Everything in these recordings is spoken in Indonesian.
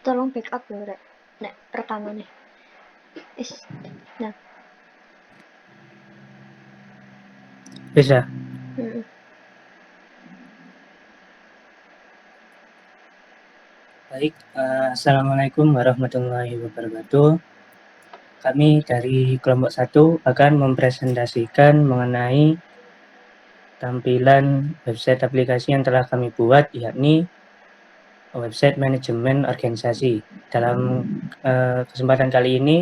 tolong backup lho rek nek rekamane is nah Bisa. Baik, Assalamualaikum warahmatullahi wabarakatuh. Kami dari kelompok 1 akan mempresentasikan mengenai tampilan website aplikasi yang telah kami buat, yakni website manajemen organisasi. Dalam kesempatan kali ini,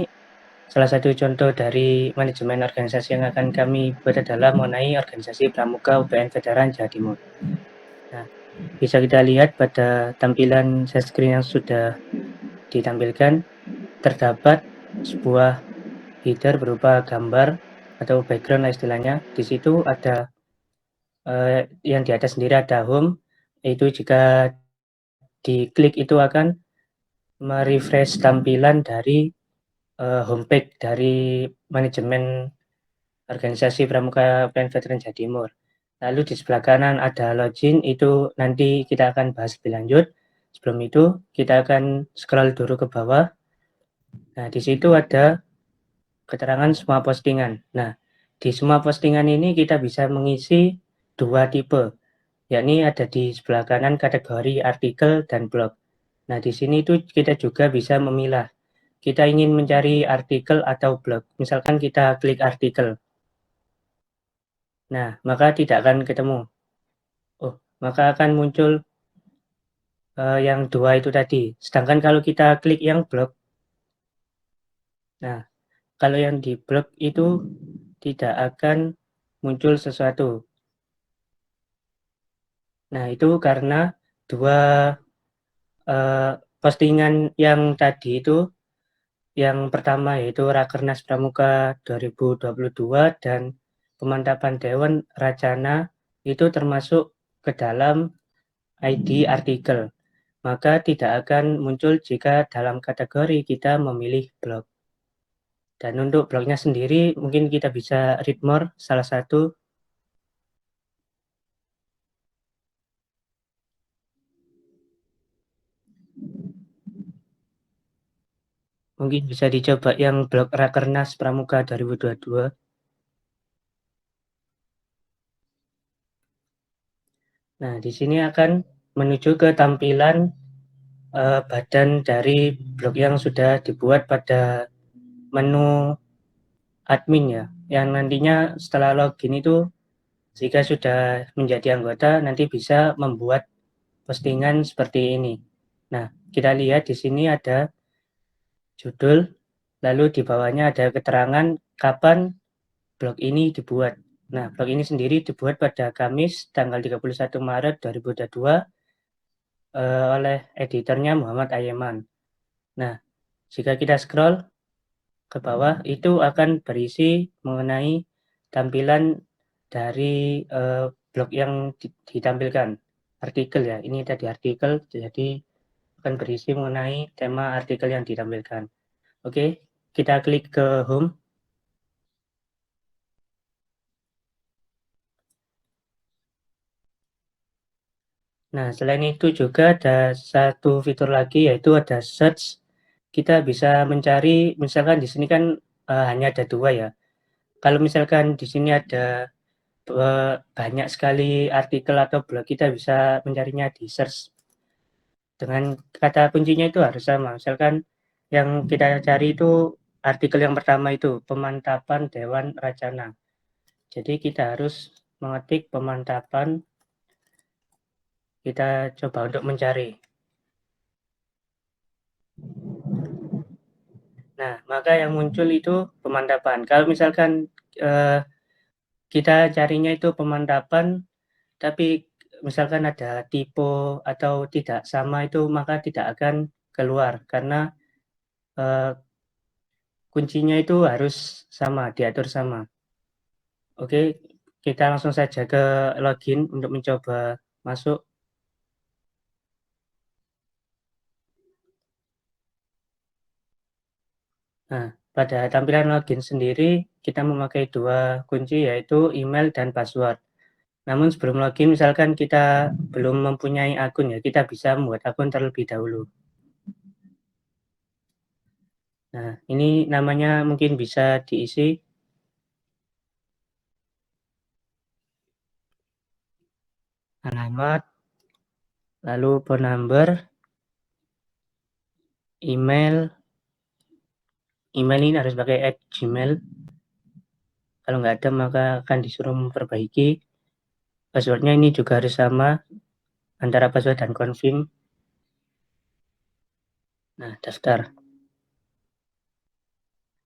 salah satu contoh dari manajemen organisasi yang akan kami buat adalah mengenai organisasi Pramuka UPN Veteran Jawa Timur. Nah, bisa kita lihat pada tampilan share screen yang sudah ditampilkan, terdapat sebuah header berupa gambar atau background lah istilahnya. Di situ ada yang di atas sendiri ada home, itu jika diklik itu akan merefresh tampilan dari homepage dari manajemen organisasi Pramuka UPN Veteran Jawa Timur. Lalu di sebelah kanan ada login, itu nanti kita akan bahas lebih lanjut. Sebelum itu kita akan scroll dulu ke bawah. Nah, di situ ada keterangan semua postingan. Nah, di semua postingan ini kita bisa mengisi dua tipe, yakni ada di sebelah kanan kategori artikel dan blog. Nah, di sini itu kita juga bisa memilah. Kita ingin mencari artikel atau blog. Misalkan kita klik artikel. Nah, maka tidak akan ketemu. Maka akan muncul yang dua itu tadi. Sedangkan kalau kita klik yang blog, nah, kalau yang di blog itu tidak akan muncul sesuatu. Nah, itu karena dua postingan yang tadi itu, yang pertama yaitu Rakernas Pramuka 2022 dan pemantapan Dewan Racana itu termasuk ke dalam ID artikel. Maka tidak akan muncul jika dalam kategori kita memilih blog. Dan untuk blognya sendiri mungkin kita bisa read more, salah satu. Mungkin bisa dicoba yang blog Rakernas Pramuka 2022. Nah, di sini akan menuju ke tampilan badan dari blog yang sudah dibuat pada menu admin ya, yang nantinya setelah login itu jika sudah menjadi anggota nanti bisa membuat postingan seperti ini. Nah, kita lihat di sini ada judul, lalu di bawahnya ada keterangan kapan blog ini dibuat. Nah, blog ini sendiri dibuat pada Kamis tanggal 31 Maret 2022 oleh editornya Muhammad Ayeman. Nah, jika kita scroll ke bawah, itu akan berisi mengenai tampilan dari blog yang ditampilkan. Artikel ya, ini tadi artikel, jadi akan berisi mengenai tema artikel yang ditampilkan. Oke, kita klik ke home. Nah, selain itu juga ada satu fitur lagi, yaitu ada search. Kita bisa mencari, misalkan di sini kan hanya ada dua ya. Kalau misalkan di sini ada banyak sekali artikel atau blog, kita bisa mencarinya di search. Dengan kata kuncinya itu harus sama. Misalkan yang kita cari itu artikel yang pertama itu, pemantapan Dewan Racana. Jadi kita harus mengetik pemantapan, kita coba untuk mencari. Nah, maka yang muncul itu pemantapan. Kalau misalkan kita carinya itu pemantapan, tapi misalkan ada typo atau tidak sama itu, maka tidak akan keluar karena kuncinya itu harus sama, diatur sama. Oke, kita langsung saja ke login untuk mencoba masuk. Nah, pada tampilan login sendiri, kita memakai dua kunci, yaitu email dan password. Namun sebelum login, misalkan kita belum mempunyai akun ya, kita bisa membuat akun terlebih dahulu. Nah, ini namanya mungkin bisa diisi alamat, lalu phone number, email. Email ini harus pakai @gmail. Kalau nggak ada maka akan disuruh memperbaiki. Passwordnya ini juga harus sama antara password dan confirm. Nah, daftar.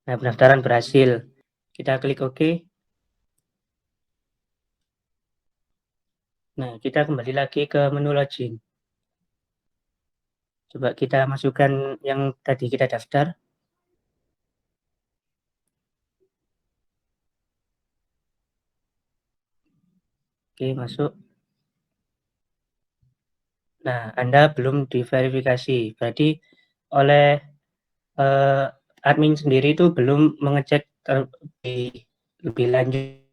Nah, pendaftaran berhasil. Kita klik OK. Nah, kita kembali lagi ke menu login. Coba kita masukkan yang tadi kita daftar. Oke, masuk. Nah, Anda belum diverifikasi. Berarti oleh admin sendiri itu belum mengecek lebih lanjut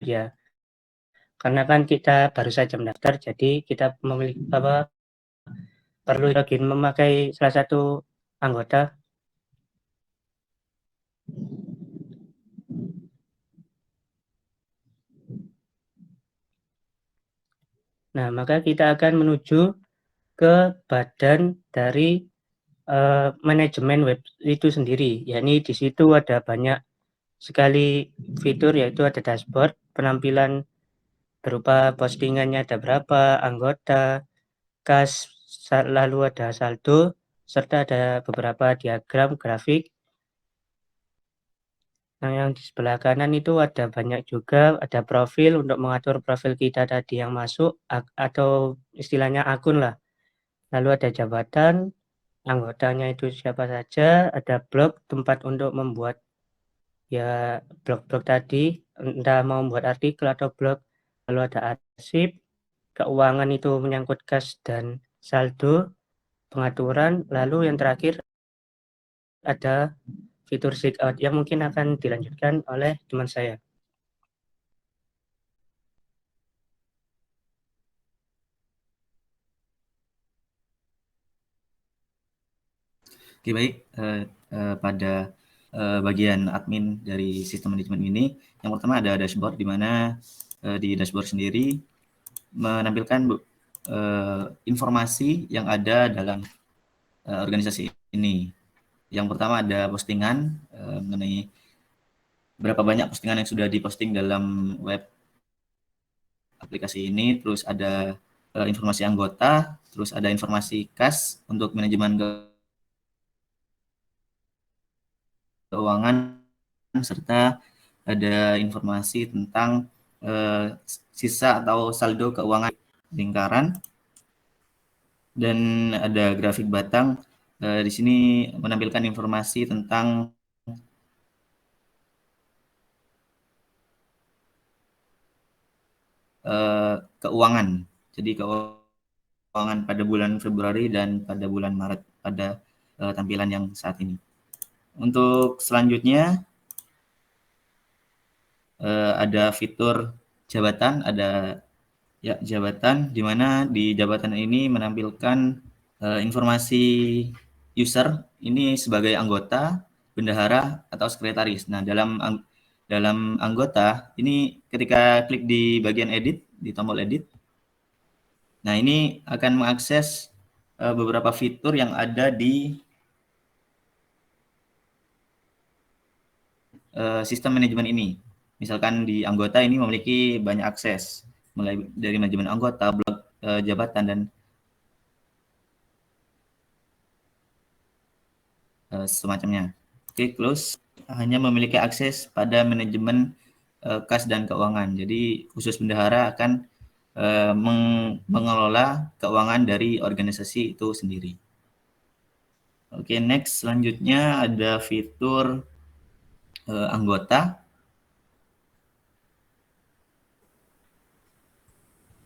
ya. Karena kan kita baru saja mendaftar, jadi kita memiliki perlu login memakai salah satu anggota. Nah, maka kita akan menuju ke badan dari manajemen web itu sendiri. Yakni di situ ada banyak sekali fitur, yaitu ada dashboard, penampilan berupa postingannya ada berapa, anggota, kas, lalu ada saldo, serta ada beberapa diagram, grafik. Nah, yang di sebelah kanan itu ada banyak juga, ada profil untuk mengatur profil kita tadi yang masuk, atau istilahnya akun lah. Lalu ada jabatan, anggotanya itu siapa saja, ada blog, tempat untuk membuat ya blog-blog tadi, entah mau membuat artikel atau blog. Lalu ada arsip, keuangan itu menyangkut kas dan saldo, pengaturan, lalu yang terakhir ada fitur checkout yang mungkin akan dilanjutkan oleh teman saya. Oke, baik. Pada bagian admin dari sistem manajemen ini, yang pertama ada dashboard, di mana di dashboard sendiri menampilkan informasi yang ada dalam organisasi ini. Yang pertama ada postingan mengenai berapa banyak postingan yang sudah diposting dalam web aplikasi ini, terus ada informasi anggota, terus ada informasi kas untuk manajemen keuangan, serta ada informasi tentang sisa atau saldo keuangan lingkaran, dan ada grafik batang. Di sini menampilkan informasi tentang keuangan. Jadi keuangan pada bulan Februari dan pada bulan Maret pada tampilan yang saat ini. Untuk selanjutnya ada fitur jabatan, ada ya jabatan, di mana di jabatan ini menampilkan informasi user ini sebagai anggota, bendahara, atau sekretaris. Nah, dalam anggota ini ketika klik di bagian edit, di tombol edit, nah ini akan mengakses beberapa fitur yang ada di sistem manajemen ini. Misalkan di anggota ini memiliki banyak akses, mulai dari manajemen anggota, blog, jabatan, dan semacamnya. Oke, close. Hanya memiliki akses pada manajemen kas dan keuangan. Jadi khusus bendahara akan mengelola keuangan dari organisasi itu sendiri. Oke, next. Selanjutnya ada fitur anggota.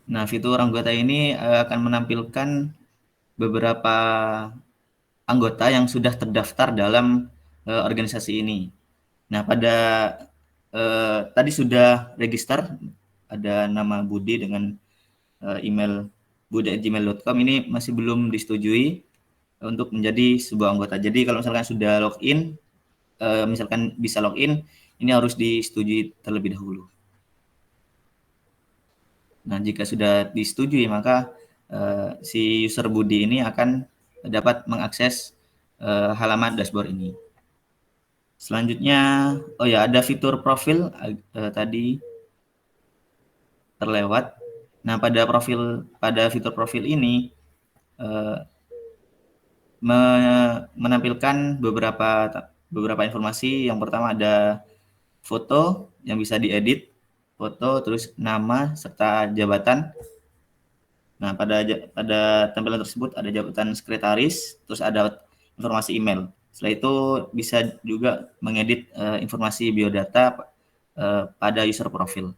Nah, fitur anggota ini akan menampilkan beberapa anggota yang sudah terdaftar dalam organisasi ini. Nah, pada tadi sudah register, ada nama Budi dengan email budi@gmail.com, ini masih belum disetujui. untuk menjadi sebuah anggota. Jadi kalau misalkan sudah login, misalkan bisa login, ini harus disetujui terlebih dahulu. Nah, jika sudah disetujui, maka si user Budi ini akan dapat mengakses halaman dashboard ini. Selanjutnya, oh ya, ada fitur profil tadi terlewat. Nah, pada fitur profil ini menampilkan beberapa informasi. Yang pertama ada foto yang bisa diedit, foto, terus nama serta jabatan. Nah, pada tampilan tersebut ada jabatan sekretaris, terus ada informasi email. Setelah itu bisa juga mengedit informasi biodata pada user profil.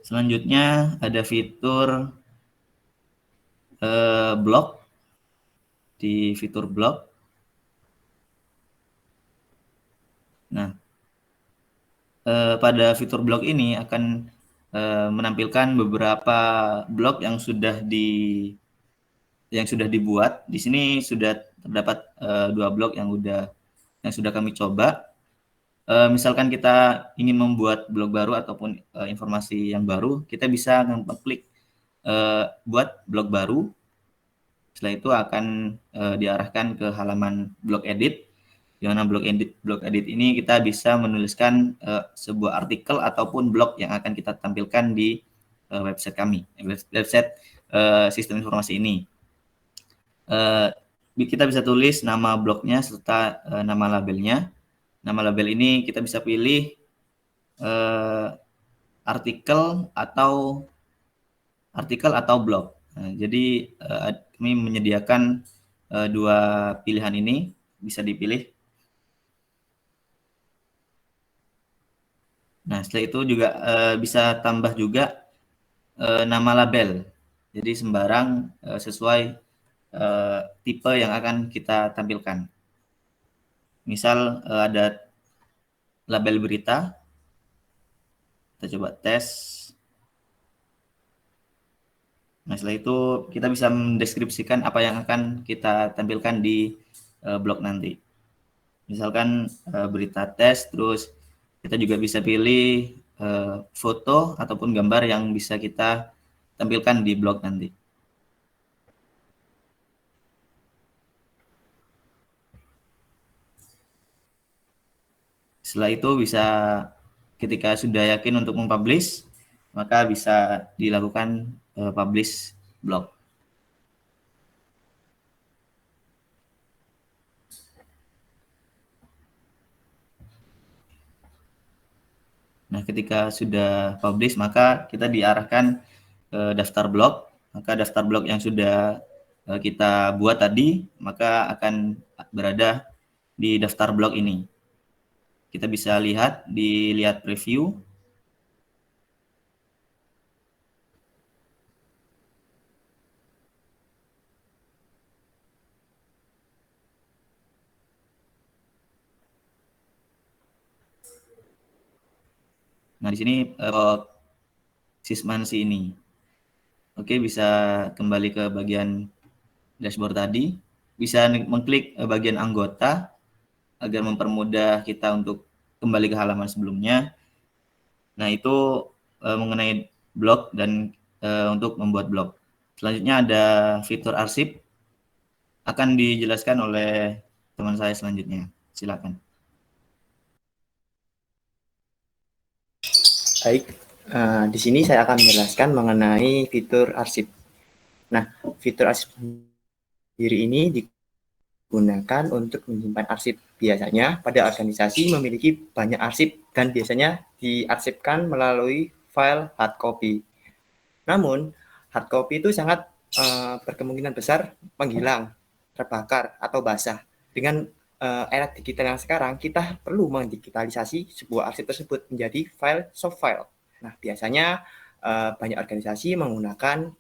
Selanjutnya ada fitur blog. Di fitur blog. Nah, pada fitur blog ini akan menampilkan beberapa blog yang sudah dibuat. Di sini sudah terdapat 2 blog yang sudah kami coba. Misalkan kita ingin membuat blog baru ataupun informasi yang baru, kita bisa mengklik buat blog baru. Setelah itu akan diarahkan ke halaman blog edit. Di mana blog edit ini kita bisa menuliskan sebuah artikel ataupun blog yang akan kita tampilkan di website kami, website sistem informasi ini. Kita bisa tulis nama blognya serta nama labelnya. Nama label ini kita bisa pilih artikel atau blog. Nah, jadi kami menyediakan 2 pilihan ini, bisa dipilih. Nah, setelah itu juga bisa tambah juga nama label. Jadi sembarang sesuai tipe yang akan kita tampilkan. Misal ada label berita. Kita coba tes. Nah, setelah itu kita bisa mendeskripsikan apa yang akan kita tampilkan di blog nanti. Misalkan berita tes, terus kita juga bisa pilih foto ataupun gambar yang bisa kita tampilkan di blog nanti. Setelah itu bisa, ketika sudah yakin untuk mempublish, maka bisa dilakukan publish blog. Nah, ketika sudah publish, maka kita diarahkan ke daftar blog. Maka daftar blog yang sudah kita buat tadi, maka akan berada di daftar blog ini. Kita bisa dilihat preview. Nah, di sini Sismansi ini. Oke, bisa kembali ke bagian dashboard tadi. Bisa mengklik bagian anggota agar mempermudah kita untuk kembali ke halaman sebelumnya. Nah, itu mengenai blog dan untuk membuat blog. Selanjutnya ada fitur arsip. Akan dijelaskan oleh teman saya selanjutnya. Silakan. Baik, di sini saya akan menjelaskan mengenai fitur arsip. Nah, fitur arsip sendiri ini digunakan untuk menyimpan arsip. Biasanya pada organisasi memiliki banyak arsip dan biasanya diarsipkan melalui file hard copy. Namun, hard copy itu sangat berkemungkinan besar menghilang, terbakar, atau basah. Dengan era digital yang sekarang, kita perlu mendigitalisasi sebuah arsip tersebut menjadi file soft file. Nah, biasanya banyak organisasi menggunakan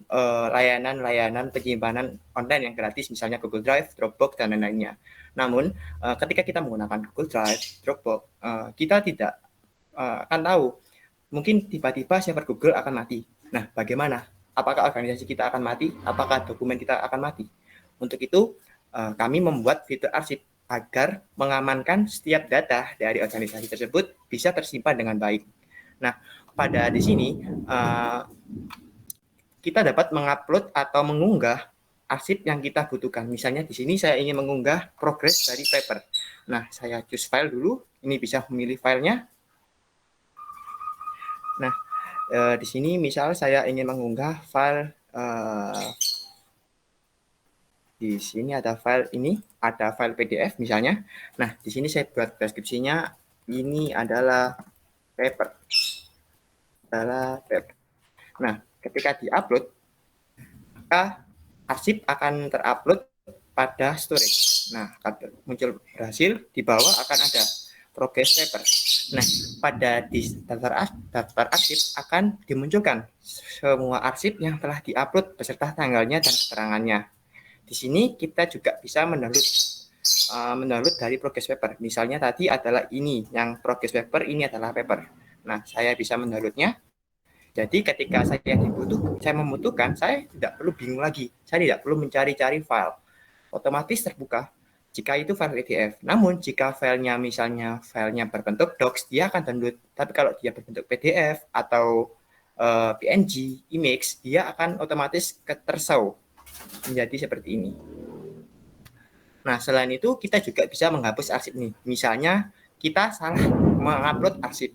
layanan-layanan penyimpanan online yang gratis, misalnya Google Drive, Dropbox, dan lain-lainnya. Namun, ketika kita menggunakan Google Drive, Dropbox, kita tidak akan tahu, mungkin tiba-tiba server Google akan mati. Nah, bagaimana? Apakah organisasi kita akan mati? Apakah dokumen kita akan mati? Untuk itu, kami membuat fitur arsip agar mengamankan setiap data dari organisasi tersebut bisa tersimpan dengan baik. Nah, pada di sini kita dapat mengupload atau mengunggah arsip yang kita butuhkan. Misalnya di sini saya ingin mengunggah progres dari paper. Nah, saya choose file dulu. Ini bisa memilih filenya. Nah, di sini misal saya ingin mengunggah file di sini ada file ini, ada file PDF misalnya. Nah, di sini saya buat deskripsinya. Ini adalah paper. Nah, ketika diupload, maka arsip akan terupload pada storage. Nah, muncul berhasil, di bawah akan ada progress paper. Nah, pada di daftar arsip akan dimunculkan semua arsip yang telah diupload beserta tanggalnya dan keterangannya. Di sini kita juga bisa mendownload dari progress paper. Misalnya tadi adalah ini, yang progress paper ini adalah paper. Nah, saya bisa mendownloadnya. Jadi ketika saya membutuhkan, saya tidak perlu bingung lagi. Saya tidak perlu mencari-cari file. Otomatis terbuka jika itu file PDF. Namun jika filenya misalnya filenya berbentuk docs, dia akan download. Tapi kalau dia berbentuk PDF atau PNG, image, dia akan otomatis tersau menjadi seperti ini. Nah, selain itu kita juga bisa menghapus arsip nih. Misalnya kita salah mengupload arsip.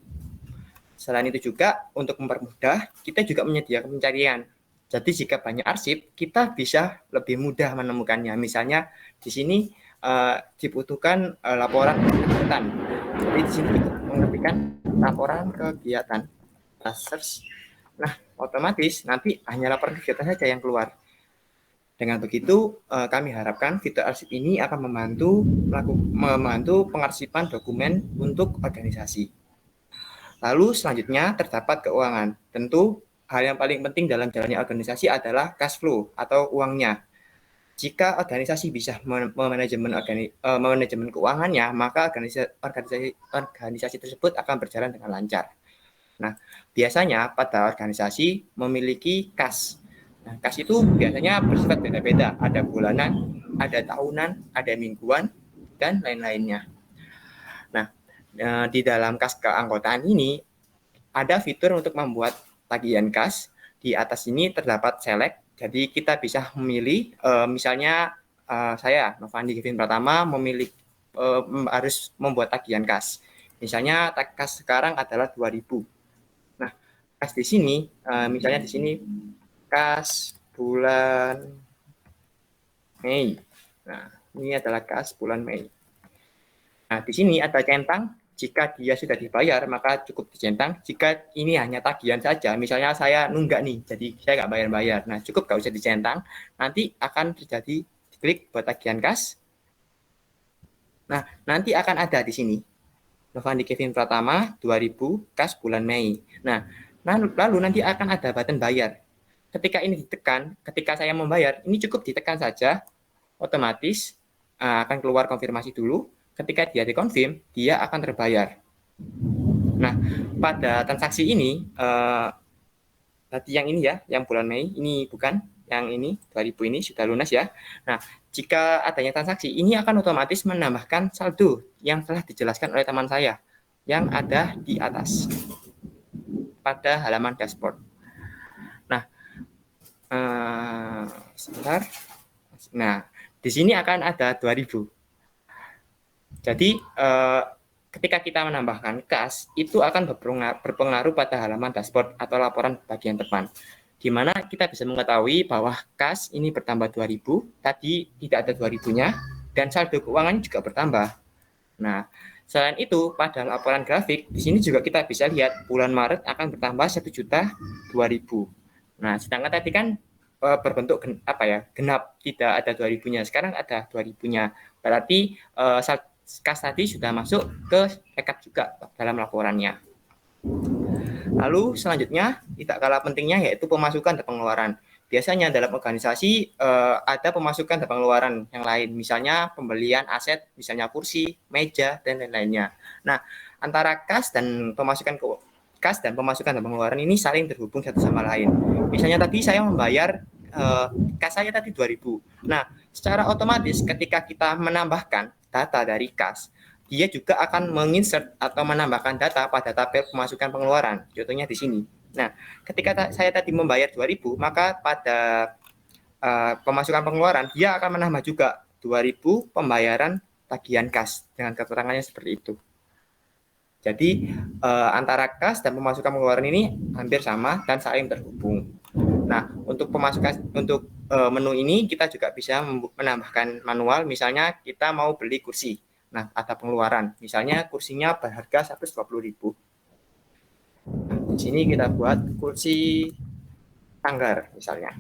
Selain itu juga untuk mempermudah, kita juga menyediakan pencarian. Jadi jika banyak arsip, kita bisa lebih mudah menemukannya. Misalnya di sini dibutuhkan laporan kegiatan. Jadi di sini kita mengetikkan laporan kegiatan. Search. Nah, otomatis nanti hanya laporan kegiatan saja yang keluar. Dengan begitu, kami harapkan fitur arsip ini akan membantu pengarsipan dokumen untuk organisasi. Lalu selanjutnya terdapat keuangan. Tentu hal yang paling penting dalam jalannya organisasi adalah cash flow atau uangnya. Jika organisasi bisa manajemen keuangannya, maka organisasi tersebut akan berjalan dengan lancar. Nah, biasanya pada organisasi memiliki kas. Nah, kas itu biasanya bersifat beda-beda. Ada bulanan, ada tahunan, ada mingguan, dan lain-lainnya. Nah, di dalam kas keanggotaan ini ada fitur untuk membuat tagihan kas. Di atas ini terdapat select. Jadi kita bisa memilih, misalnya saya, Novandi Kevin Pratama, harus membuat tagihan kas. Misalnya kas sekarang adalah 2.000. Nah, kas di sini, misalnya di sini kas bulan Mei. Nah, ini adalah kas bulan Mei. Nah, di sini ada centang. Jika dia sudah dibayar, maka cukup dicentang. Jika ini hanya tagihan saja, misalnya saya nunggak nih, jadi saya nggak bayar-bayar. Nah, cukup nggak usah dicentang. Nanti akan terjadi klik buat tagihan kas. Nah, nanti akan ada di sini. Novandi Kevin Pratama 2000 kas bulan Mei. Nah, lalu nanti akan ada button bayar. Ketika ini ditekan, ketika saya membayar, ini cukup ditekan saja, otomatis akan keluar konfirmasi dulu. Ketika dia dikonfirm, dia akan terbayar. Nah, pada transaksi ini, tadi yang ini ya, yang bulan Mei, ini bukan, yang ini, 2000 ini sudah lunas ya. Nah, jika adanya transaksi, ini akan otomatis menambahkan saldo yang telah dijelaskan oleh teman saya, yang ada di atas, pada halaman dashboard. Nah, sebentar. Nah, di sini akan ada 2000. Jadi, ketika kita menambahkan kas, itu akan berpengaruh pada halaman dashboard atau laporan bagian depan, di mana kita bisa mengetahui bahwa kas ini bertambah 2000, tadi tidak ada 2000-nya, dan saldo keuangan juga bertambah. Nah, selain itu, pada laporan grafik, di sini juga kita bisa lihat bulan Maret akan bertambah 1.000.000. Nah, sedangkan tadi kan berbentuk genap, tidak ada 2000-nya. Sekarang ada 2000-nya. Berarti kas tadi sudah masuk ke rekap juga dalam laporannya. Lalu selanjutnya, tidak kalah pentingnya yaitu pemasukan dan pengeluaran. Biasanya dalam organisasi ada pemasukan dan pengeluaran yang lain, misalnya pembelian aset, misalnya kursi, meja, dan lain-lainnya. Nah, antara kas dan pemasukan dan pengeluaran ini saling terhubung satu sama lain. Misalnya tadi saya membayar kas saya tadi 2000. Nah, secara otomatis ketika kita menambahkan data dari kas, dia juga akan menginsert atau menambahkan data pada tabel pemasukan pengeluaran. Contohnya di sini. Nah, ketika saya tadi membayar 2.000, maka pada pemasukan pengeluaran dia akan menambah juga 2.000 pembayaran tagihan kas dengan keterangannya seperti itu. Jadi antara kas dan pemasukan pengeluaran ini hampir sama dan saling terhubung. Nah, untuk menu ini kita juga bisa menambahkan manual. Misalnya kita mau beli kursi. Nah, ada pengeluaran. Misalnya kursinya berharga 120.000. Nah, di sini kita buat kursi sanggar misalnya.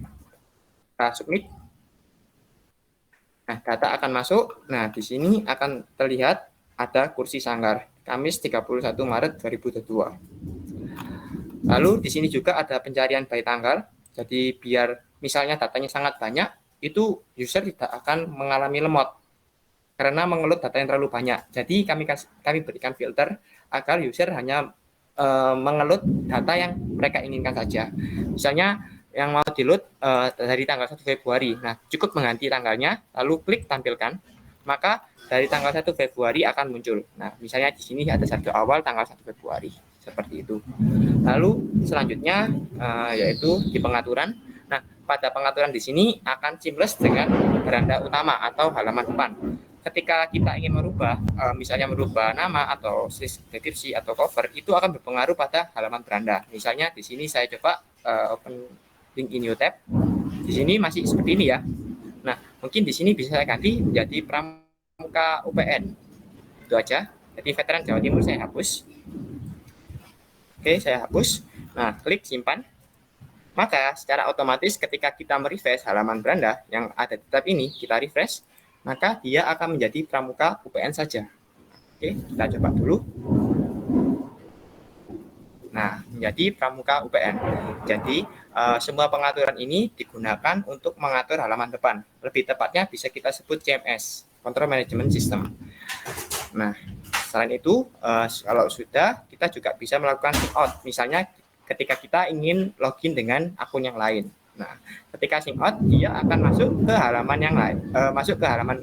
Kita submit. Nah, data akan masuk. Nah, di sini akan terlihat ada kursi sanggar. Kamis 31 Maret 2022. Lalu di sini juga ada pencarian by tanggal. Jadi biar misalnya datanya sangat banyak, itu user tidak akan mengalami lemot karena mengeload data yang terlalu banyak. Jadi kami berikan filter agar user hanya mengeload data yang mereka inginkan saja. Misalnya yang mau di-load dari tanggal 1 Februari. Nah, cukup mengganti tanggalnya, lalu klik tampilkan, maka dari tanggal 1 Februari akan muncul. Nah, misalnya di sini ada saldo awal tanggal 1 Februari. Seperti itu. Lalu selanjutnya yaitu di pengaturan. Nah, pada pengaturan di sini akan seamless dengan beranda utama atau halaman depan. Ketika kita ingin merubah, misalnya merubah nama atau deskripsi atau cover, itu akan berpengaruh pada halaman beranda. Misalnya di sini saya coba open link in new tab. Di sini masih seperti ini ya. Nah, mungkin di sini bisa saya ganti menjadi Pramuka UPN. Itu aja. Jadi veteran Jawa Timur saya hapus. Oke, saya hapus. Nah, klik simpan. Maka secara otomatis ketika kita merefresh halaman beranda yang ada di tab ini, kita refresh, maka dia akan menjadi Pramuka UPN saja. Oke, kita coba dulu. Nah, menjadi Pramuka UPN. Jadi, semua pengaturan ini digunakan untuk mengatur halaman depan. Lebih tepatnya bisa kita sebut CMS, Control Management System. Nah, selain itu, kalau sudah, kita juga bisa melakukan sign out. Misalnya, ketika kita ingin login dengan akun yang lain. Nah, ketika sign out, dia akan masuk ke halaman yang lain, masuk ke halaman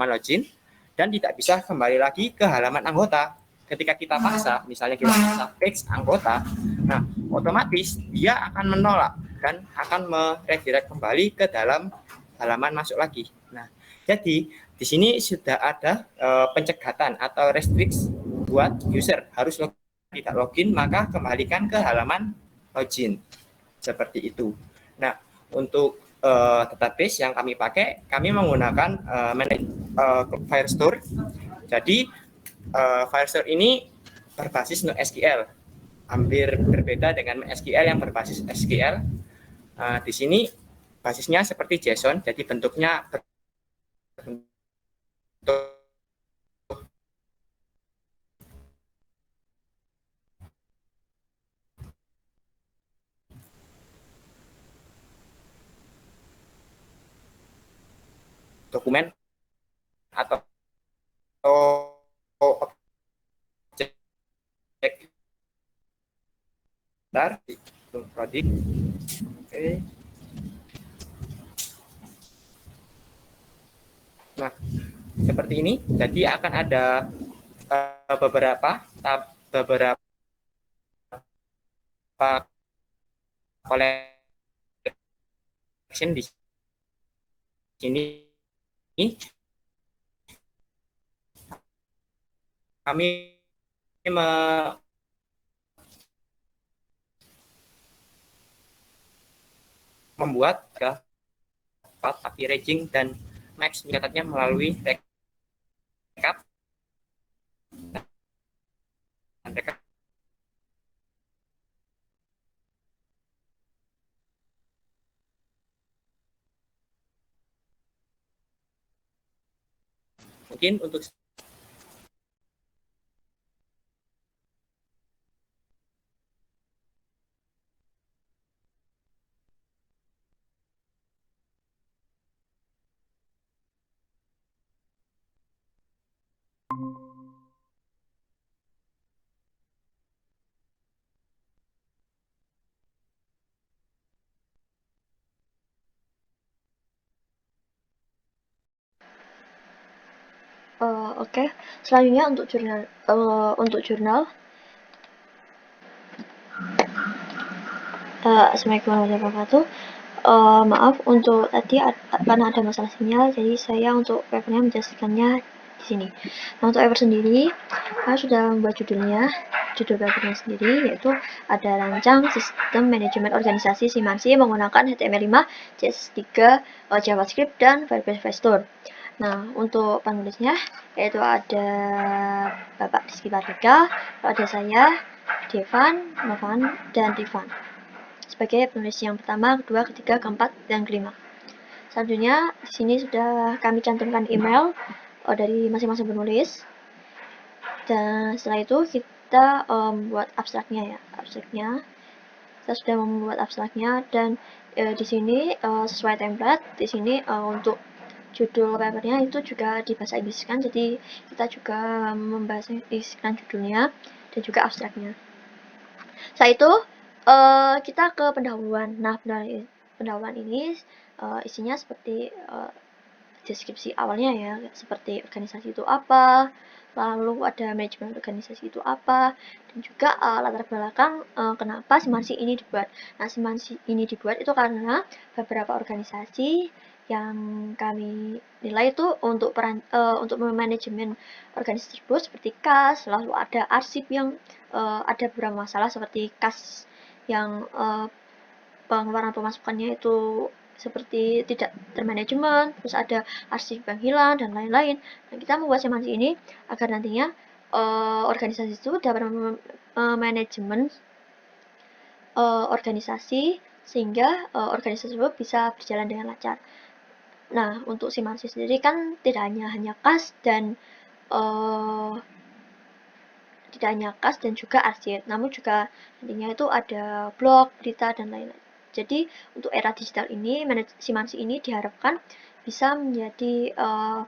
login, dan tidak bisa kembali lagi ke halaman anggota. Ketika kita paksa, misalnya kita paksa page anggota, nah otomatis dia akan menolak dan akan meredirect kembali ke dalam halaman masuk lagi. Nah, jadi di sini sudah ada pencegatan atau restrict buat user harus tidak login, maka kembalikan ke halaman login seperti itu. Nah, untuk database yang kami pakai, kami menggunakan Firestore. Jadi Firestore ini berbasis NoSQL, hampir berbeda dengan MySQL yang berbasis SQL. Di sini basisnya seperti JSON, jadi bentuknya dokumen atau objek prodik. Oke. Nah, seperti ini. Jadi akan ada beberapa collection di sini. Kami membuat API raging dan Max mencatatnya melalui rekap dan rekap. Mungkin untuk Oke. Selanjutnya untuk jurnal. Assalamualaikum warahmatullahi wabarakatuh. Maaf untuk tadi karena ada masalah sinyal, jadi saya untuk papernya menjelaskannya di sini. Nah, untuk paper sendiri, saya sudah membuat judul papernya sendiri, yaitu ada rancang sistem manajemen organisasi Simansi menggunakan HTML5, CSS3, JavaScript, dan Firebase Store. Nah, untuk penulisnya yaitu ada Bapak Rizky Pardika, ada saya, Devan, Novan, dan Rifan sebagai penulis yang pertama, kedua, ketiga, keempat, dan kelima. Selanjutnya di sini sudah kami cantumkan email dari masing-masing penulis. Dan setelah itu kita membuat abstraknya ya. Kita sudah membuat abstraknya dan di sini sesuai template. Di sini untuk judul papernya itu juga di bahasa Inggris kan, jadi kita juga membahas Inggriskan judulnya dan juga abstraknya. Setelah itu kita ke pendahuluan. Nah, pendahuluan ini isinya seperti deskripsi awalnya ya, seperti organisasi itu apa, lalu ada manajemen organisasi itu apa, dan juga latar belakang kenapa Simansi ini dibuat. Nah, Simansi ini dibuat itu karena beberapa organisasi yang kami nilai itu untuk manajemen organisasi tersebut seperti kas, lalu ada arsip yang ada beberapa masalah seperti kas yang pengeluaran pemasukannya itu seperti tidak termanajemen, terus ada arsip yang hilang dan lain-lain. Nah, kita membuat Simansi ini agar nantinya organisasi itu dapat manajemen organisasi sehingga organisasi tersebut bisa berjalan dengan lancar. Nah, untuk Simansi sendiri kan tidak hanya kas dan juga arsip, namun juga nantinya itu ada blog, berita, dan lain-lain. Jadi untuk era digital ini, Simansi ini diharapkan bisa menjadi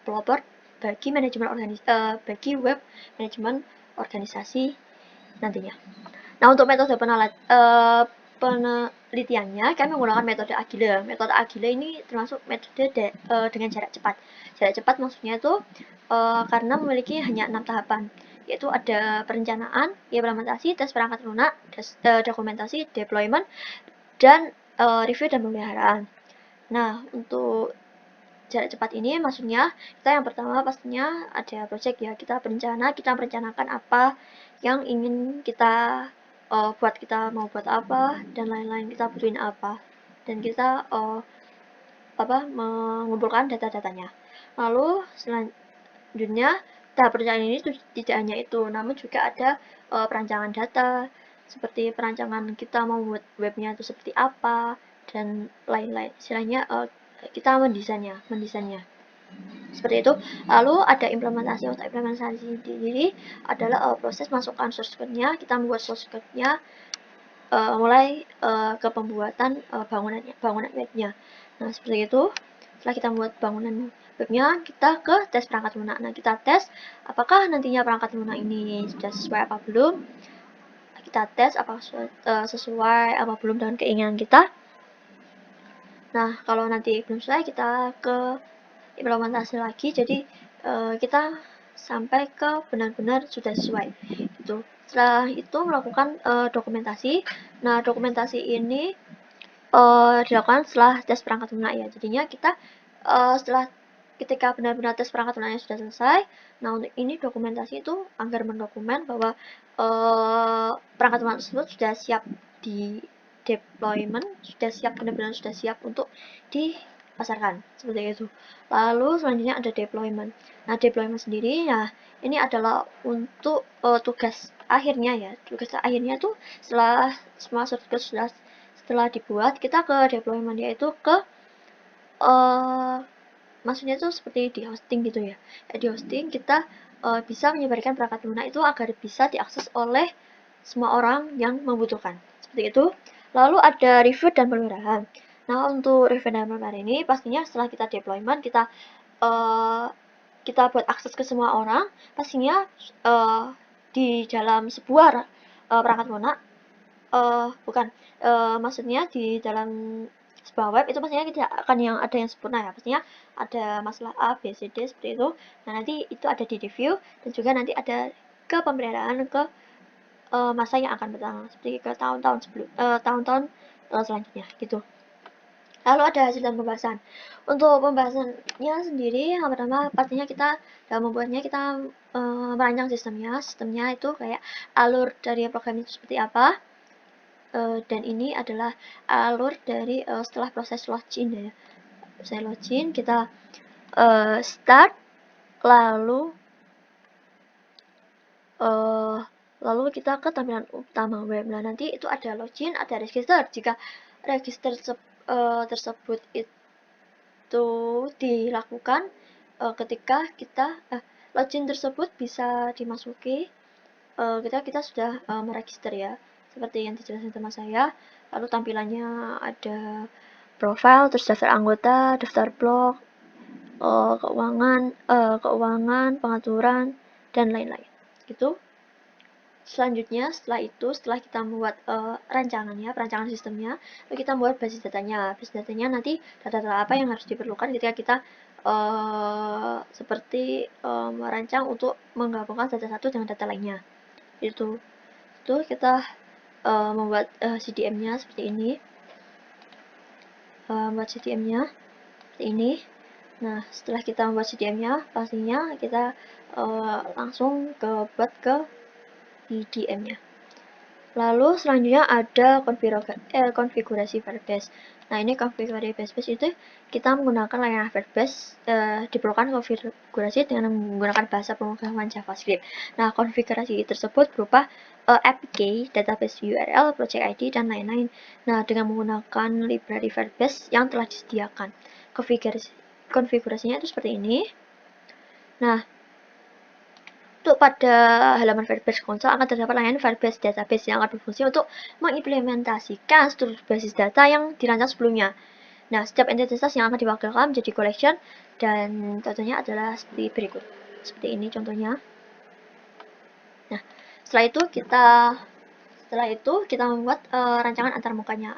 pelopor bagi bagi web manajemen organisasi nantinya. Nah, untuk metode penelitiannya, kami menggunakan metode Agile. Metode Agile ini termasuk metode dengan jarak cepat. Jarak cepat maksudnya itu karena memiliki hanya 6 tahapan, yaitu ada perencanaan, implementasi, tes perangkat lunak, dokumentasi, deployment, dan review dan pemeliharaan. Nah, untuk jarak cepat ini maksudnya kita yang pertama pastinya ada project ya, kita merencanakan apa yang ingin kita buat, kita mau buat apa dan lain-lain, kita butuhin apa, dan kita mengumpulkan data-datanya. Lalu selanjutnya tahap perencanaan ini tidak hanya itu, namun juga ada perancangan data, seperti perancangan kita mau buat webnya itu seperti apa dan lain-lain. Istilahnya kita mendesainnya seperti itu. Lalu ada implementasi. Untuk implementasi sendiri adalah proses masukkan source code-nya. Kita membuat source code-nya mulai ke pembuatan bangunan webnya. Nah, seperti itu. Setelah kita membuat bangunan webnya, kita ke tes perangkat lunak. Nah, kita tes apakah nantinya perangkat lunak ini sudah sesuai apa belum. Kita tes apakah sesuai apa belum dengan keinginan kita. Nah, kalau nanti belum sesuai, kita ke implementasi lagi, jadi kita sampai ke benar-benar sudah sesuai gitu. Setelah itu melakukan dokumentasi. Nah, dokumentasi ini dilakukan setelah tes perangkat lunak ya, jadinya kita setelah ketika benar-benar tes perangkat lunaknya sudah selesai, nah untuk ini dokumentasi itu agar mendokumen bahwa perangkat lunak tersebut sudah siap di deployment, benar-benar sudah siap untuk dipasarkan, seperti itu. Lalu selanjutnya ada deployment. Nah, deployment sendiri ya ini adalah untuk tugas akhirnya ya. Tugas akhirnya itu setelah semua source code setelah dibuat, kita ke deployment, yaitu ke maksudnya itu seperti di hosting gitu ya. Di hosting kita bisa menyebarkan perangkat lunak itu agar bisa diakses oleh semua orang yang membutuhkan. Seperti itu. Lalu ada review dan pemeliharaan. Nah, untuk review dan pemeliharaan ini pastinya setelah kita deployment, kita buat akses ke semua orang, pastinya di dalam sebuah perangkat lunak, maksudnya di dalam sebuah web itu pastinya tidak akan yang ada yang sempurna ya, pastinya ada masalah A, B, C, D seperti itu. Nah, nanti itu ada di review dan juga nanti ada ke pemeliharaan ke masa yang akan datang, seperti ke tahun-tahun selanjutnya gitu. Lalu ada hasil dan pembahasan. Untuk pembahasannya sendiri, yang pertama pastinya kita dalam membuatnya kita merancang sistemnya. Sistemnya itu kayak alur dari program itu seperti apa. Dan ini adalah alur dari setelah proses login ya. Saya login, kita start, lalu kita ke tampilan utama web. Nah, nanti itu ada login, ada register. Jika register tersebut itu dilakukan ketika kita login tersebut bisa dimasuki kita sudah meregister ya, seperti yang dijelaskan teman saya. Lalu tampilannya ada profile, terus daftar anggota, daftar blog, keuangan, pengaturan, dan lain-lain gitu. Selanjutnya setelah kita membuat perancangan sistemnya, lalu kita membuat basis datanya. Basis datanya nanti data-data apa yang harus diperlukan ketika kita seperti merancang untuk menggabungkan data satu dengan data lainnya. Itu kita membuat CDM-nya seperti ini. Membuat CDM-nya seperti ini. Nah, setelah kita membuat CDM-nya, pastinya kita langsung buat ke IDM-nya. Lalu selanjutnya ada konfigurasi Firebase. Nah, ini konfigurasi Firebase itu kita menggunakan layanan Firebase, diperlukan konfigurasi dengan menggunakan bahasa pemrograman JavaScript. Nah, konfigurasi tersebut berupa APK, database URL, project ID, dan lain-lain. Nah, dengan menggunakan library Firebase yang telah disediakan. Konfigurasinya itu seperti ini. Nah, untuk pada halaman Firebase Console akan terdapat layanan Firebase Database yang akan berfungsi untuk mengimplementasikan struktur basis data yang dirancang sebelumnya. Nah, setiap entitas yang akan diwakilkan menjadi collection dan contohnya adalah seperti berikut. Seperti ini contohnya. Nah, setelah itu kita membuat rancangan antarmukanya.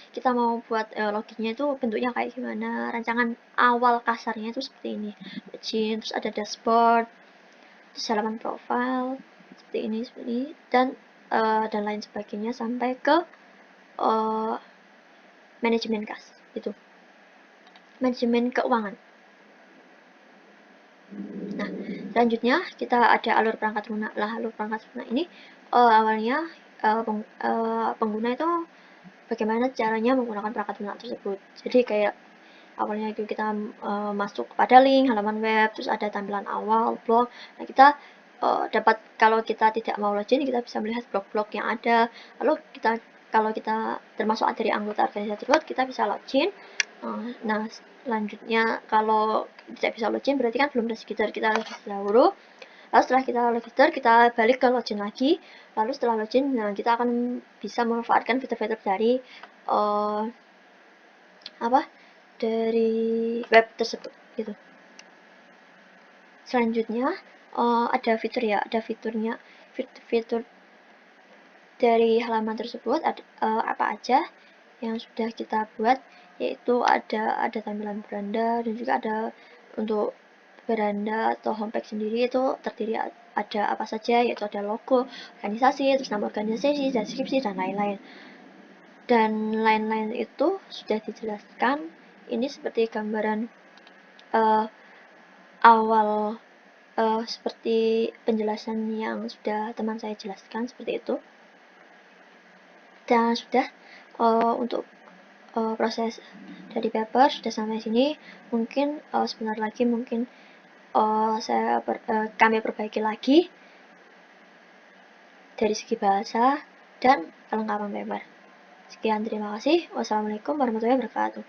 Kita mau buat loginnya itu bentuknya kayak gimana. Rancangan awal kasarnya itu seperti ini. Terus ada dashboard, terus halaman profile seperti ini dan lain sebagainya sampai ke manajemen kas itu, manajemen keuangan. Nah, selanjutnya kita ada alur perangkat lunak. Alur perangkat lunak ini awalnya pengguna itu bagaimana caranya menggunakan perangkat lunak tersebut. Jadi kayak awalnya itu kita masuk pada link halaman web, terus ada tampilan awal blog. Nah, kita dapat, kalau kita tidak mau login, kita bisa melihat blog-blog yang ada. Lalu kalau kita termasuk dari anggota organisasi tersebut, kita bisa login. Nah, selanjutnya kalau tidak bisa login berarti kan belum register, kita register dahulu. Lalu setelah kita register, kita balik ke login lagi. Lalu setelah login, nah kita akan bisa memanfaatkan fitur-fitur dari dari web tersebut gitu. Selanjutnya ada fiturnya. Fitur dari halaman tersebut apa aja yang sudah kita buat, yaitu ada tampilan beranda dan juga ada untuk beranda atau homepage sendiri itu terdiri ada apa saja, yaitu ada logo organisasi, terus nama organisasi, deskripsi, dan lain-lain. Dan lain-lain itu sudah dijelaskan. Ini seperti gambaran awal seperti penjelasan yang sudah teman saya jelaskan seperti itu. Dan sudah untuk proses dari paper sudah sampai sini. Mungkin sebentar lagi mungkin kami perbaiki lagi dari segi bahasa dan kelengkapan paper. Sekian, terima kasih. Wassalamualaikum warahmatullahi wabarakatuh.